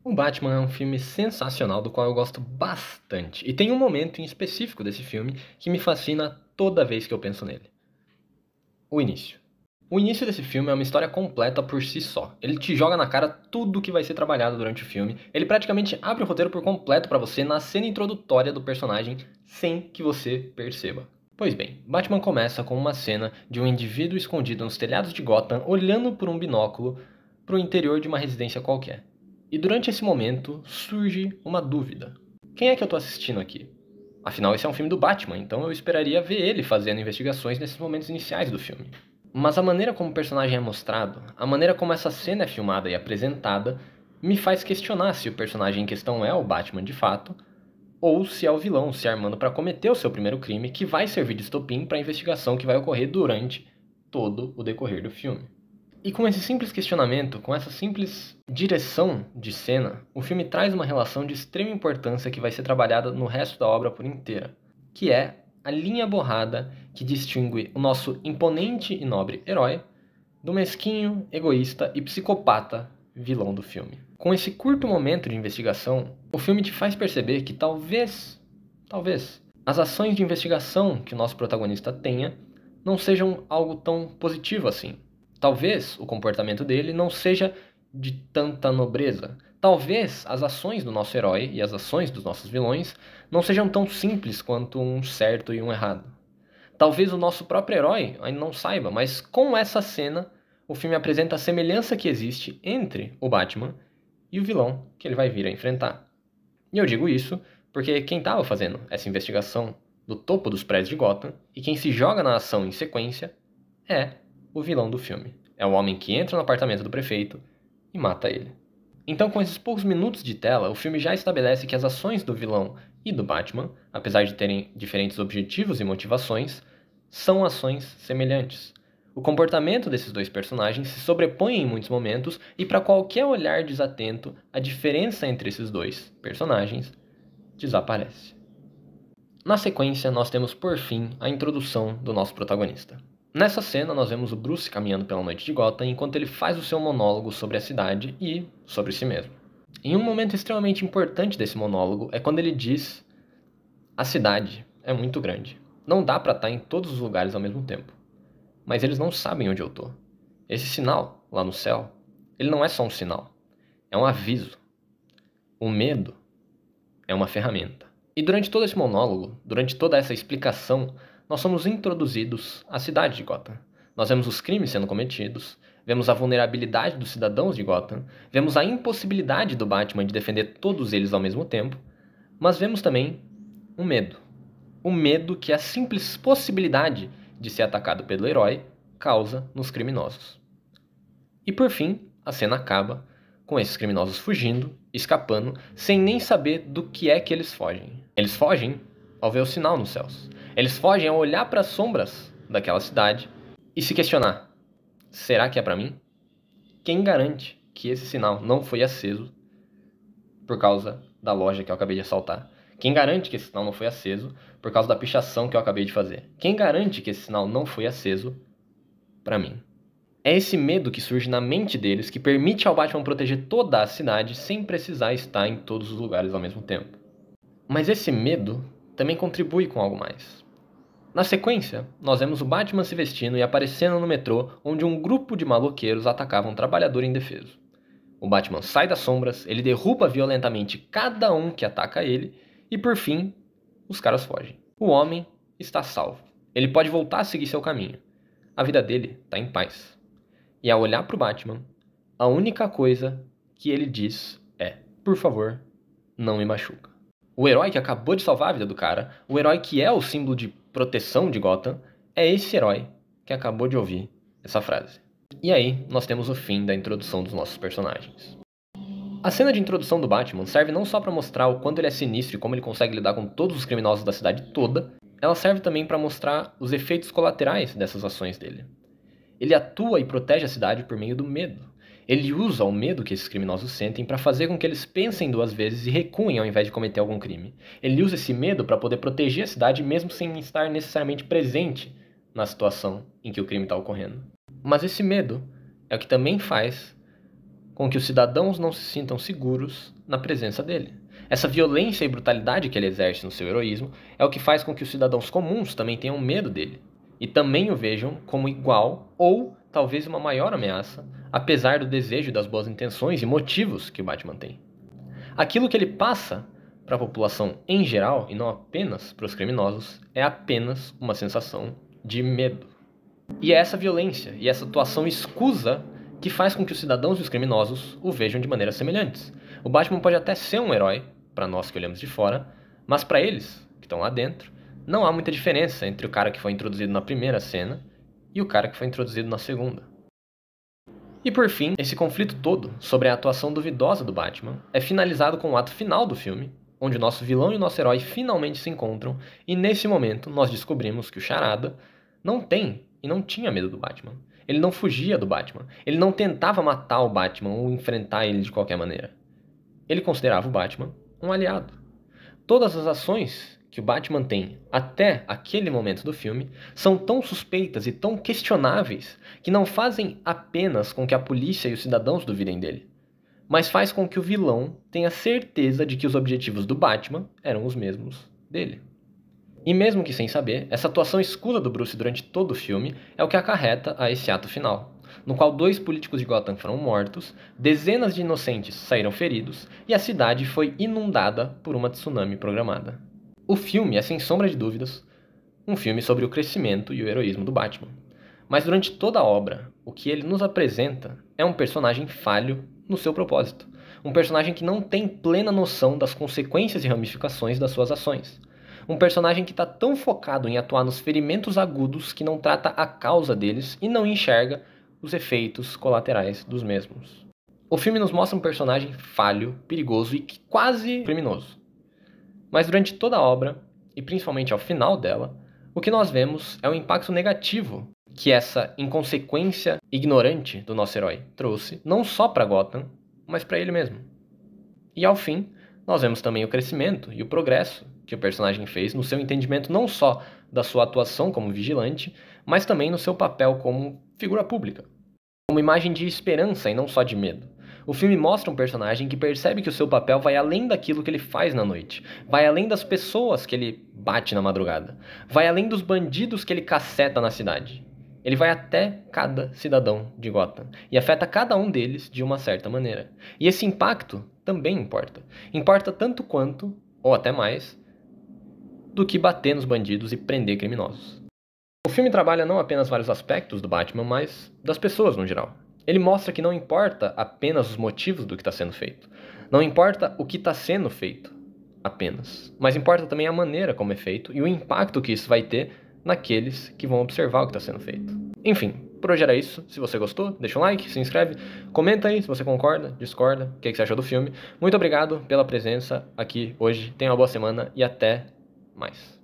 O Batman é um filme sensacional do qual eu gosto bastante. E tem um momento em específico desse filme que me fascina toda vez que eu penso nele. O início. O início desse filme é uma história completa por si só. Ele te joga na cara tudo que vai ser trabalhado durante o filme. Ele praticamente abre o roteiro por completo pra você na cena introdutória do personagem sem que você perceba. Pois bem, Batman começa com uma cena de um indivíduo escondido nos telhados de Gotham olhando por um binóculo para o interior de uma residência qualquer. E durante esse momento surge uma dúvida. Quem é que eu tô assistindo aqui? Afinal, esse é um filme do Batman, então eu esperaria ver ele fazendo investigações nesses momentos iniciais do filme. Mas a maneira como o personagem é mostrado, a maneira como essa cena é filmada e apresentada, me faz questionar se o personagem em questão é o Batman de fato, ou se é o vilão se armando para cometer o seu primeiro crime, que vai servir de estopim para a investigação que vai ocorrer durante todo o decorrer do filme. E com esse simples questionamento, com essa simples direção de cena, o filme traz uma relação de extrema importância que vai ser trabalhada no resto da obra por inteira, que é a linha borrada que distingue o nosso imponente e nobre herói do mesquinho, egoísta e psicopata vilão do filme. Com esse curto momento de investigação, o filme te faz perceber que talvez, as ações de investigação que o nosso protagonista tenha não sejam algo tão positivo assim. Talvez o comportamento dele não seja de tanta nobreza. Talvez as ações do nosso herói e as ações dos nossos vilões não sejam tão simples quanto um certo e um errado. Talvez o nosso próprio herói ainda não saiba, mas com essa cena o filme apresenta a semelhança que existe entre o Batman e o vilão que ele vai vir a enfrentar. E eu digo isso porque quem estava fazendo essa investigação do topo dos prédios de Gotham e quem se joga na ação em sequência é o vilão do filme. É o homem que entra no apartamento do prefeito e mata ele. Então, com esses poucos minutos de tela, o filme já estabelece que as ações do vilão e do Batman, apesar de terem diferentes objetivos e motivações, são ações semelhantes. O comportamento desses dois personagens se sobrepõe em muitos momentos e para qualquer olhar desatento, a diferença entre esses dois personagens desaparece. Na sequência, nós temos por fim a introdução do nosso protagonista. Nessa cena, nós vemos o Bruce caminhando pela noite de Gotham enquanto ele faz o seu monólogo sobre a cidade e sobre si mesmo. Em um momento extremamente importante desse monólogo é quando ele diz: a cidade é muito grande. Não dá para estar em todos os lugares ao mesmo tempo. Mas eles não sabem onde eu tô. Esse sinal, lá no céu, ele não é só um sinal. É um aviso. O medo é uma ferramenta. E durante todo esse monólogo, durante toda essa explicação, nós somos introduzidos à cidade de Gotham. Nós vemos os crimes sendo cometidos, vemos a vulnerabilidade dos cidadãos de Gotham, vemos a impossibilidade do Batman de defender todos eles ao mesmo tempo, mas vemos também um medo. O medo que a simples possibilidade de ser atacado pelo herói causa nos criminosos. E por fim, a cena acaba com esses criminosos fugindo, escapando, sem nem saber do que é que eles fogem. Eles fogem ao ver o sinal nos céus. Eles fogem ao olhar para as sombras daquela cidade e se questionar: será que é para mim? Quem garante que esse sinal não foi aceso por causa da loja que eu acabei de assaltar? Quem garante que esse sinal não foi aceso por causa da pichação que eu acabei de fazer? Quem garante que esse sinal não foi aceso para mim? É esse medo que surge na mente deles que permite ao Batman proteger toda a cidade sem precisar estar em todos os lugares ao mesmo tempo. Mas esse medo também contribui com algo mais. Na sequência, nós vemos o Batman se vestindo e aparecendo no metrô onde um grupo de maloqueiros atacava um trabalhador indefeso. O Batman sai das sombras, ele derruba violentamente cada um que ataca ele e, por fim, os caras fogem. O homem está salvo. Ele pode voltar a seguir seu caminho. A vida dele está em paz. E ao olhar para o Batman, a única coisa que ele diz é: por favor, não me machuca. O herói que acabou de salvar a vida do cara, o herói que é o símbolo de proteção de Gotham, é esse herói que acabou de ouvir essa frase. E aí, nós temos o fim da introdução dos nossos personagens. A cena de introdução do Batman serve não só para mostrar o quanto ele é sinistro e como ele consegue lidar com todos os criminosos da cidade toda, ela serve também para mostrar os efeitos colaterais dessas ações dele. Ele atua e protege a cidade por meio do medo. Ele usa o medo que esses criminosos sentem para fazer com que eles pensem duas vezes e recuem ao invés de cometer algum crime. Ele usa esse medo para poder proteger a cidade mesmo sem estar necessariamente presente na situação em que o crime está ocorrendo. Mas esse medo é o que também faz com que os cidadãos não se sintam seguros na presença dele. Essa violência e brutalidade que ele exerce no seu heroísmo é o que faz com que os cidadãos comuns também tenham medo dele e também o vejam como igual ou talvez uma maior ameaça, apesar do desejo das boas intenções e motivos que o Batman tem. Aquilo que ele passa para a população em geral e não apenas para os criminosos é apenas uma sensação de medo. E é essa violência e essa atuação escusa que faz com que os cidadãos e os criminosos o vejam de maneiras semelhantes. O Batman pode até ser um herói, para nós que olhamos de fora, mas para eles, que estão lá dentro, não há muita diferença entre o cara que foi introduzido na primeira cena e o cara que foi introduzido na segunda. E por fim, esse conflito todo sobre a atuação duvidosa do Batman é finalizado com o ato final do filme, onde o nosso vilão e o nosso herói finalmente se encontram, e nesse momento nós descobrimos que o Charada não tem e não tinha medo do Batman. Ele não fugia do Batman. Ele não tentava matar o Batman ou enfrentar ele de qualquer maneira. Ele considerava o Batman um aliado. Todas as ações que o Batman tem até aquele momento do filme são tão suspeitas e tão questionáveis que não fazem apenas com que a polícia e os cidadãos duvidem dele, mas faz com que o vilão tenha certeza de que os objetivos do Batman eram os mesmos dele. E mesmo que sem saber, essa atuação escura do Bruce durante todo o filme é o que acarreta a esse ato final, no qual 2 políticos de Gotham foram mortos, dezenas de inocentes saíram feridos e a cidade foi inundada por uma tsunami programada. O filme é, sem sombra de dúvidas, um filme sobre o crescimento e o heroísmo do Batman. Mas durante toda a obra, o que ele nos apresenta é um personagem falho no seu propósito. Um personagem que não tem plena noção das consequências e ramificações das suas ações. Um personagem que está tão focado em atuar nos ferimentos agudos que não trata a causa deles e não enxerga os efeitos colaterais dos mesmos. O filme nos mostra um personagem falho, perigoso e quase criminoso. Mas durante toda a obra, e principalmente ao final dela, o que nós vemos é o impacto negativo que essa inconsequência ignorante do nosso herói trouxe, não só para Gotham, mas para ele mesmo. E ao fim, nós vemos também o crescimento e o progresso que o personagem fez no seu entendimento não só da sua atuação como vigilante, mas também no seu papel como figura pública, como imagem de esperança e não só de medo. O filme mostra um personagem que percebe que o seu papel vai além daquilo que ele faz na noite, vai além das pessoas que ele bate na madrugada, vai além dos bandidos que ele caceta na cidade. Ele vai até cada cidadão de Gotham e afeta cada um deles de uma certa maneira. E esse impacto também importa. Importa tanto quanto, ou até mais, do que bater nos bandidos e prender criminosos. O filme trabalha não apenas vários aspectos do Batman, mas das pessoas no geral. Ele mostra que não importa apenas os motivos do que está sendo feito. Não importa o que está sendo feito apenas. Mas importa também a maneira como é feito e o impacto que isso vai ter naqueles que vão observar o que está sendo feito. Enfim, por hoje era isso. Se você gostou, deixa um like, se inscreve, comenta aí se você concorda, discorda, o que você achou do filme. Muito obrigado pela presença aqui hoje. Tenha uma boa semana e até mais.